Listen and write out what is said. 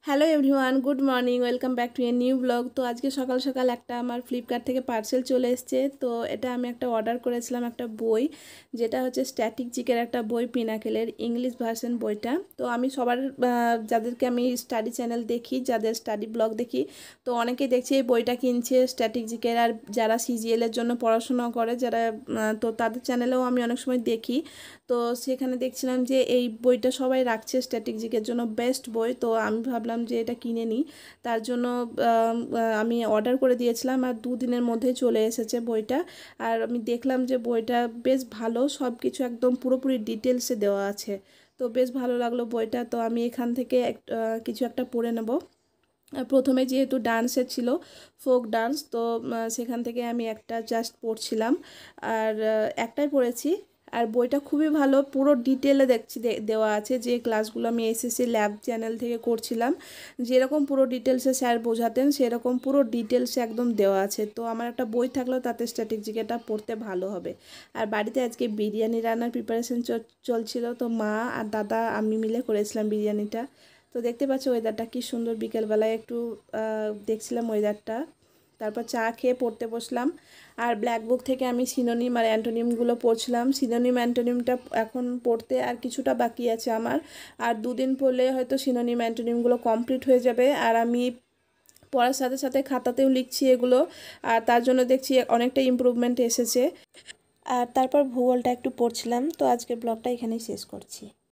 Hello everyone, good morning, welcome back to a new blog. তো আজকে সকাল সকাল একটা আমার ফ্লিপকার্ট থেকে পার্সেল চলে এসছে। তো এটা আমি একটা অর্ডার করেছিলাম, একটা বই, যেটা হচ্ছে স্ট্যাটিক জিকের একটা বই, পিনাকেলের ইংলিশ ভার্সন বইটা। তো আমি সবার যাদেরকে আমি স্টাডি চ্যানেল দেখি, যাদের স্টাডি ব্লগ দেখি, তো অনেকেই দেখছি এই বইটা কিনছে স্ট্যাটিক জিকের। আর যারা সিজিএলের জন্য পড়াশোনা করে, যারা তো তাদের চ্যানেলেও আমি অনেক সময় দেখি। তো সেখানে দেখছিলাম যে এই বইটা সবাই রাখছে স্ট্যাটিক জিকের জন্য বেস্ট বই। তো আমি ভাবলাম যে এটা কিনে নিই। তার জন্য আমি অর্ডার করে দিয়েছিলাম, আর দুদিনের মধ্যেই চলে এসেছে বইটা। আর আমি দেখলাম যে বইটা বেশ ভালো, সব কিছু একদম পুরোপুরি ডিটেলসে দেওয়া আছে। তো বেশ ভালো লাগলো বইটা। তো আমি এখান থেকে কিছু একটা পড়ে নেব। প্রথমে যেহেতু ডান্সের ছিল, ফোক ডান্স, তো সেখান থেকে আমি একটা জাস্ট পড়ছিলাম, আর একটাই পড়েছি। আর বইটা খুবই ভালো, পুরো ডিটেলে দেখছি দেওয়া আছে। যে ক্লাসগুলো আমি এসএসসি ল্যাব চ্যানেল থেকে করছিলাম, যেরকম পুরো ডিটেলসে স্যার বোঝাতেন, সেরকম পুরো ডিটেলসে একদম দেওয়া আছে। তো আমার একটা বই থাকলেও তাতে স্ট্র্যাটেজিটা পড়তে ভালো হবে। আর বাড়িতে আজকে বিরিয়ানি রান্নার প্রিপারেশন চলছিল। তো মা আর দাদা আমি মিলে করেছিলাম বিরিয়ানিটা। তো দেখতে পাচ্ছ ওয়েদারটা কি সুন্দর, বিকেলবেলায় একটু দেখছিলাম ওয়েদারটা। তারপর চা খেয়ে পড়তে বসলাম। আর ব্ল্যাক বুক থেকে আমি সিনোনিম আর অ্যান্টোনিমগুলো পড়ছিলাম। সিনোনিম অ্যান্টোনিমটা এখন পড়তে আর কিছুটা বাকি আছে আমার। আর দুদিন পড়লে হয়তো সিনোনিম অ্যান্টোনিমগুলো কমপ্লিট হয়ে যাবে। আর আমি পড়ার সাথে সাথে খাতাতেও লিখছি এগুলো, আর তার জন্য দেখছি অনেকটা ইমপ্রুভমেন্ট এসেছে। আর তারপর ভূগোলটা একটু পড়ছিলাম। তো আজকের ব্লগটা এখানেই শেষ করছি।